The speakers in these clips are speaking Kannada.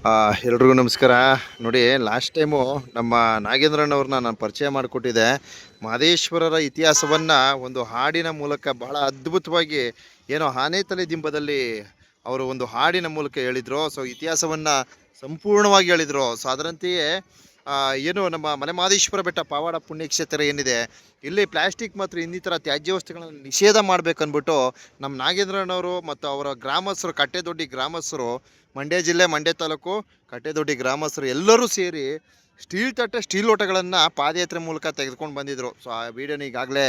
ಎಲ್ರಿಗೂ ನಮಸ್ಕಾರ. ನೋಡಿ, ಲಾಸ್ಟ್ ಟೈಮು ನಮ್ಮ ನಾಗೇಂದ್ರಣ್ಣವ್ರನ್ನ ನಾನು ಪರಿಚಯ ಮಾಡಿಕೊಟ್ಟಿದ್ದೆ. ಮಹದೇಶ್ವರರ ಇತಿಹಾಸವನ್ನು ಒಂದು ಹಾಡಿನ ಮೂಲಕ ಬಹಳ ಅದ್ಭುತವಾಗಿ ಏನೋ ಆನೆತಲೆ ದಿಂಬದಲ್ಲಿ ಅವರು ಒಂದು ಹಾಡಿನ ಮೂಲಕ ಹೇಳಿದರು. ಸೊ ಇತಿಹಾಸವನ್ನು ಸಂಪೂರ್ಣವಾಗಿ ಹೇಳಿದರು. ಸೊ ಅದರಂತೆಯೇ ಏನು ನಮ್ಮ ಮಲೆ ಮಹದೇಶ್ವರ ಬೆಟ್ಟ ಪಾವಡ ಪುಣ್ಯಕ್ಷೇತ್ರ ಏನಿದೆ, ಇಲ್ಲಿ ಪ್ಲಾಸ್ಟಿಕ್ ಮತ್ತು ಇನ್ನಿತರ ತ್ಯಾಜ್ಯ ವಸ್ತುಗಳನ್ನು ನಿಷೇಧ ಮಾಡಬೇಕನ್ಬಿಟ್ಟು ನಮ್ಮ ನಾಗೇಂದ್ರಣ್ಣವರು ಮತ್ತು ಅವರ ಗ್ರಾಮಸ್ಥರು, ಕಟ್ಟೆದೊಡ್ಡಿ ಗ್ರಾಮಸ್ಥರು, ಮಂಡ್ಯ ಜಿಲ್ಲೆ ಮಂಡ್ಯ ತಾಲೂಕು ಕಟ್ಟೆದೊಡ್ಡಿ ಗ್ರಾಮಸ್ಥರು ಎಲ್ಲರೂ ಸೇರಿ ಸ್ಟೀಲ್ ತಟ್ಟೆ ಸ್ಟೀಲ್ ಲೋಟಗಳನ್ನು ಪಾದಯಾತ್ರೆ ಮೂಲಕ ತೆಗೆದುಕೊಂಡು ಬಂದಿದ್ದರು. ಸೊ ಆ ವಿಡಿಯೋನ ಈಗಾಗಲೇ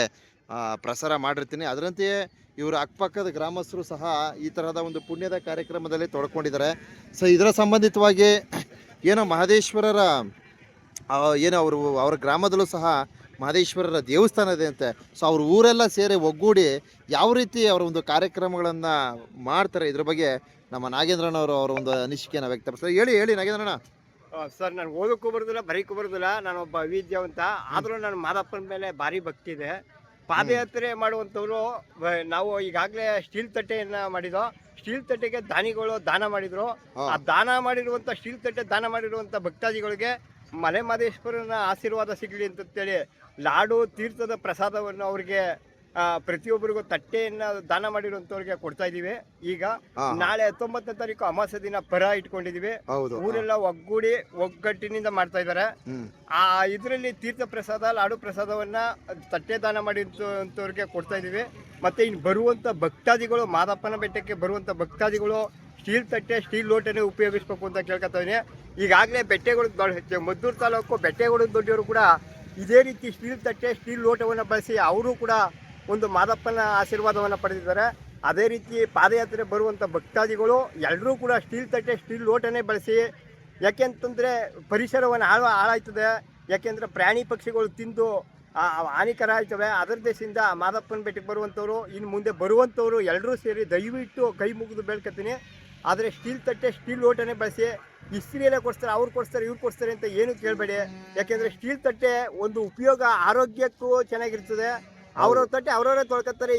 ಪ್ರಸಾರ ಮಾಡಿರ್ತೀನಿ. ಅದರಂತೆಯೇ ಇವರು ಅಕ್ಕಪಕ್ಕದ ಗ್ರಾಮಸ್ಥರು ಸಹ ಈ ಥರದ ಒಂದು ಪುಣ್ಯದ ಕಾರ್ಯಕ್ರಮದಲ್ಲಿ ತೊಡ್ಕೊಂಡಿದ್ದಾರೆ. ಸೊ ಇದರ ಸಂಬಂಧಿತವಾಗಿ ಏನೋ ಮಹದೇಶ್ವರರ ಏನೋ ಅವರ ಗ್ರಾಮದಲ್ಲೂ ಸಹ ಮಹದೇಶ್ವರರ ದೇವಸ್ಥಾನ ಇದೆ ಅಂತೆ. ಸೊ ಅವ್ರ ಊರೆಲ್ಲ ಸೇರಿ ಒಗ್ಗೂಡಿ ಯಾವ ರೀತಿ ಅವರ ಒಂದು ಕಾರ್ಯಕ್ರಮಗಳನ್ನು ಮಾಡ್ತಾರೆ, ಇದ್ರ ಬಗ್ಗೆ ನಮ್ಮ ನಾಗೇಂದ್ರಣ್ಣವರು ಅವರ ಒಂದು ಅನಿಸಿಕೆಯನ್ನು ವ್ಯಕ್ತಪಡಿಸ್ತಾರೆ. ಹೇಳಿ ನಾಗೇಂದ್ರಣ್ಣ. ಸರ್, ನಾನು ಓದೋಕ್ಕೂ ಬರೋದಿಲ್ಲ, ಬರೀಕ್ಕೂ ಬರೋದಿಲ್ಲ. ನಾನೊಬ್ಬ ಅವಿದ್ಯಾವಂತ. ಆದರೂ ನನ್ನ ಮಾದಪ್ಪನ ಮೇಲೆ ಭಾರಿ ಭಕ್ತಿ ಇದೆ. ಪಾದಯಾತ್ರೆ ಮಾಡುವಂಥವ್ರು ನಾವು ಈಗಾಗಲೇ ಸ್ಟೀಲ್ ತಟ್ಟೆಯನ್ನು ಮಾಡಿದೋ. ಸ್ಟೀಲ್ ತಟ್ಟೆಗೆ ದಾನಿಗಳು ದಾನ ಮಾಡಿದರು. ಆ ದಾನ ಮಾಡಿರುವಂಥ ಸ್ಟೀಲ್ ತಟ್ಟೆ ದಾನ ಮಾಡಿರುವಂಥ ಭಕ್ತಾದಿಗಳಿಗೆ ಮಲೆ ಮಹದೇಶ್ವರನ ಆಶೀರ್ವಾದ ಸಿಗಲಿ ಅಂತೇಳಿ ಲಾಡು ತೀರ್ಥದ ಪ್ರಸಾದವನ್ನು ಅವ್ರಿಗೆ ಪ್ರತಿಯೊಬ್ಬರಿಗೂ ತಟ್ಟೆಯನ್ನು ದಾನ ಮಾಡಿರುವಂಥವ್ರಿಗೆ ಕೊಡ್ತಾ ಇದ್ದೀವಿ. ಈಗ ನಾಳೆ 19ನೇ ತಾರೀಕು ಅಮಾವಾಸ್ಯೆ ದಿನ ಪರ ಇಟ್ಕೊಂಡಿದೀವಿ. ಊರೆಲ್ಲ ಒಗ್ಗೂಡಿ ಒಗ್ಗಟ್ಟಿನಿಂದ ಮಾಡ್ತಾ ಇದ್ದಾರೆ. ಆ ಇದರಲ್ಲಿ ತೀರ್ಥ ಪ್ರಸಾದ, ಲಾಡು ಪ್ರಸಾದವನ್ನ ತಟ್ಟೆ ದಾನ ಮಾಡಿರುವಂಥವ್ರಿಗೆ ಕೊಡ್ತಾ ಇದ್ದೀವಿ. ಮತ್ತೆ ಇನ್ನು ಬರುವಂಥ ಭಕ್ತಾದಿಗಳು, ಮಾದಪ್ಪನ ಬೆಟ್ಟಕ್ಕೆ ಬರುವಂಥ ಭಕ್ತಾದಿಗಳು ಸ್ಟೀಲ್ ತಟ್ಟೆ ಸ್ಟೀಲ್ ಲೋಟನೇ ಉಪಯೋಗಿಸ್ಬೇಕು ಅಂತ ಕೇಳ್ಕೊತಾ ಇದ್ದೀನಿ. ಈಗಾಗಲೇ ಬೆಟ್ಟೆಗಳು ಮದ್ದೂರು ತಾಲೂಕು ಬೆಟ್ಟೆಗಳು ದೊಡ್ಡವರು ಕೂಡ ಇದೇ ರೀತಿ ಸ್ಟೀಲ್ ತಟ್ಟೆ ಸ್ಟೀಲ್ ಲೋಟವನ್ನು ಬಳಸಿ ಅವರು ಕೂಡ ಒಂದು ಮಾದಪ್ಪನ ಆಶೀರ್ವಾದವನ್ನು ಪಡೆದಿದ್ದಾರೆ. ಅದೇ ರೀತಿ ಪಾದಯಾತ್ರೆ ಬರುವಂಥ ಭಕ್ತಾದಿಗಳು ಎಲ್ಲರೂ ಕೂಡ ಸ್ಟೀಲ್ ತಟ್ಟೆ ಸ್ಟೀಲ್ ಲೋಟನೇ ಬಳಸಿ. ಯಾಕೆಂತಂದರೆ ಪರಿಸರವನ್ನು ಹಾಳಾಯ್ತದೆ. ಯಾಕೆಂದರೆ ಪ್ರಾಣಿ ಪಕ್ಷಿಗಳು ತಿಂದು ಹಾನಿಕರ ಆಯ್ತವೆ. ಅದರ ದೇಶದಿಂದ ಮಾದಪ್ಪನ ಬೆಟ್ಟಕ್ಕೆ ಬರುವಂಥವ್ರು, ಇನ್ನು ಮುಂದೆ ಬರುವಂಥವ್ರು ಎಲ್ಲರೂ ಸೇರಿ ದಯವಿಟ್ಟು ಕೈ ಮುಗಿದು ಬೇಡ್ಕೊತೀನಿ. ಆದರೆ ಸ್ಟೀಲ್ ತಟ್ಟೆ ಸ್ಟೀಲ್ ಲೋಟನೇ ಬಳಸಿ. ಇಸ್ತ್ರಿಯಲ್ಲೇ ಕೊಡ್ತಾರೆ, ಅವ್ರು ಕೊಡ್ತಾರೆ, ಇವ್ರು ಕೊಡ್ತಾರೆ ಅಂತ ಏನು ಕೇಳಬೇಡಿ. ಯಾಕೆಂದರೆ ಸ್ಟೀಲ್ ತಟ್ಟೆ ಒಂದು ಉಪಯೋಗ ಆರೋಗ್ಯಕ್ಕೂ ಚೆನ್ನಾಗಿರ್ತದೆ. ಅವ್ರವ್ರ ತಟ್ಟೆ ಅವ್ರವರೇ ತೊಳ್ಕೊತಾರೆ.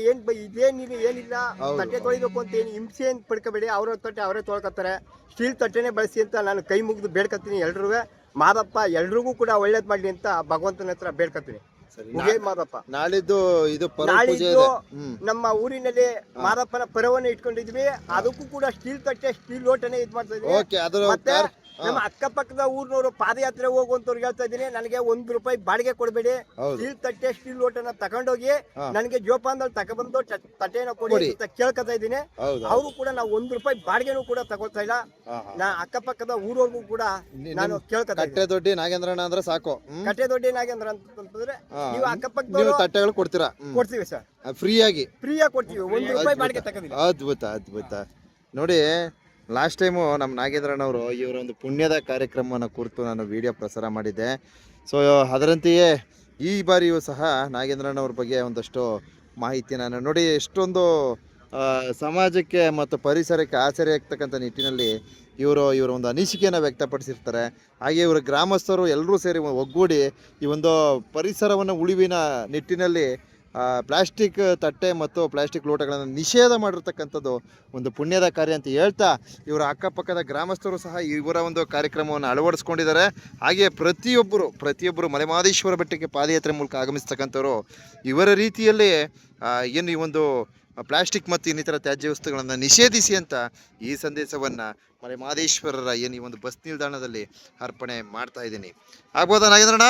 ಏನಿಲ್ಲ ತಟ್ಟೆ ತೊಳಿಬೇಕು ಅಂತ ಏನು ಹಿಂಸೆ ಏನು ಪಡ್ಕೋಬೇಡಿ. ಅವ್ರವ್ರ ತಟ್ಟೆ ಅವರೇ ತೊಳ್ಕೊತಾರೆ. ಸ್ಟೀಲ್ ತಟ್ಟೆನೇ ಬಳಸಿ ಅಂತ ನಾನು ಕೈ ಮುಗಿದು ಬೇಡ್ಕೊತೀನಿ. ಎಲ್ರೂ ಮಾದಪ್ಪ ಎಲ್ರಿಗೂ ಕೂಡ ಒಳ್ಳೇದು ಮಾಡಲಿ ಅಂತ ಭಗವಂತನ ಹತ್ರ ಬೇಡ್ಕೊತೀನಿ. ನಾಳಿದ್ದು ನಮ್ಮ ಊರಿನಲ್ಲಿ ಮಾದಪ್ಪನ ಪರವನ್ನು ಇಟ್ಕೊಂಡಿದ್ವಿ. ಅದಕ್ಕೂ ಕೂಡ ಸ್ಟೀಲ್ ತಟ್ಟೆ ಸ್ಟೀಲ್ ಲೋಟನೇ ಇದು ಮಾಡ್ತಾ ಇದ್ವಿ. ಮತ್ತೆ ನಮ್ಮ ಅಕ್ಕಪಕ್ಕದ ಊರಿನವರು ಪಾದಯಾತ್ರೆ ಹೋಗುವಂತವ್ರಿಗೆ ಹೇಳ್ತಾ ಇದ್ದೀನಿ, ನನಗೆ ₹1 ಬಾಡಿಗೆ ಕೊಡಬೇಡಿ. ಸ್ಟೀಲ್ ತಟ್ಟೆ ಸ್ಟೀಲ್ ಲೋಟನ ತಗೊಂಡೋಗಿ ನನಗೆ ಜೋಪಾನದಲ್ಲಿ ತಗೊಬಂದು ತಟ್ಟೆನ ಕೊಡಿ ಅಂತ ಕೇಳ್ಕೊತಾ ಇದ್ದೀನಿ. ಅವರು ಕೂಡ ನಾವು ₹1 ಬಾಡಿಗೆನೂ ಕೂಡ ತಗೊಳ್ತಾ ಇಲ್ಲ. ನಾ ಅಕ್ಕಪಕ್ಕದ ಊರವ್ರಿಗೂ ಕೂಡ ನಾನು ಕೇಳ್ಕೊತಾ ಇದ್ದೀನಿ. ಕಟ್ಟೆದೊಡ್ಡಿ ನಾಗೇಂದ್ರಣ್ಣ ಅಂದ್ರೆ ಸಾಕು. ಕಟ್ಟೆದೊಡ್ಡಿ ನಾಗೇಂದ್ರ ಅಂತಂದ್ರೆ ನೀವು ಅಕ್ಕಪಕ್ಕದ ತಟ್ಟೆಗಳು ಕೊಡ್ತೀರಾ? ಕೊಡ್ತೀವಿ ಸರ್, ಫ್ರೀಯಾಗಿ ಕೊಡ್ತೀವಿ. ₹1 ಬಾಡಿಗೆ ತಗೊಂಡಿಲ್ಲ. ಅದ್ಭುತ. ನೋಡಿ, ಲಾಸ್ಟ್ ಟೈಮು ನಮ್ಮ ನಾಗೇಂದ್ರಣ್ಣವರು ಇವರ ಒಂದು ಪುಣ್ಯದ ಕಾರ್ಯಕ್ರಮವನ್ನು ಕುರಿತು ನಾನು ವಿಡಿಯೋ ಪ್ರಸಾರ ಮಾಡಿದ್ದೆ. ಸೊ ಅದರಂತೆಯೇ ಈ ಬಾರಿಯೂ ಸಹ ನಾಗೇಂದ್ರಣ್ಣವ್ರ ಬಗ್ಗೆ ಒಂದಷ್ಟು ಮಾಹಿತಿ ನಾನು ನೋಡಿ, ಎಷ್ಟೊಂದು ಸಮಾಜಕ್ಕೆ ಮತ್ತು ಪರಿಸರಕ್ಕೆ ಆಸರೆ ಆಗ್ತಕ್ಕಂಥ ನಿಟ್ಟಿನಲ್ಲಿ ಇವರ ಒಂದು ಅನಿಸಿಕೆಯನ್ನು ವ್ಯಕ್ತಪಡಿಸಿರ್ತಾರೆ. ಹಾಗೆ ಇವರ ಗ್ರಾಮಸ್ಥರು ಎಲ್ಲರೂ ಸೇರಿ ಒಗ್ಗೂಡಿ ಈ ಒಂದು ಪರಿಸರವನ್ನು ಉಳಿವಿನ ನಿಟ್ಟಿನಲ್ಲಿ ಪ್ಲಾಸ್ಟಿಕ್ ತಟ್ಟೆ ಮತ್ತು ಪ್ಲಾಸ್ಟಿಕ್ ಲೋಟಗಳನ್ನು ನಿಷೇಧ ಮಾಡಿರ್ತಕ್ಕಂಥದ್ದು ಒಂದು ಪುಣ್ಯದ ಕಾರ್ಯ ಅಂತ ಹೇಳ್ತಾ, ಇವರ ಅಕ್ಕಪಕ್ಕದ ಗ್ರಾಮಸ್ಥರು ಸಹ ಇವರ ಒಂದು ಕಾರ್ಯಕ್ರಮವನ್ನು ಅಳವಡಿಸ್ಕೊಂಡಿದ್ದಾರೆ. ಹಾಗೆ ಪ್ರತಿಯೊಬ್ಬರು ಮಲೆ ಮಹದೇಶ್ವರ ಬೆಟ್ಟಕ್ಕೆ ಪಾದಯಾತ್ರೆ ಮೂಲಕ ಆಗಮಿಸ್ತಕ್ಕಂಥವ್ರು ಇವರ ರೀತಿಯಲ್ಲಿ ಏನು ಈ ಒಂದು ಪ್ಲಾಸ್ಟಿಕ್ ಮತ್ತು ಇನ್ನಿತರ ತ್ಯಾಜ್ಯ ವಸ್ತುಗಳನ್ನು ನಿಷೇಧಿಸಿ ಅಂತ ಈ ಸಂದೇಶವನ್ನು ಮಲೆ ಮಹದೇಶ್ವರರ ಏನು ಈ ಒಂದು ಬಸ್ ನಿಲ್ದಾಣದಲ್ಲಿ ಅರ್ಪಣೆ ಮಾಡ್ತಾ ಇದ್ದೀನಿ. ಆಗ್ಬೋದಾ ನಾಗೇಂದ್ರಣ್ಣ?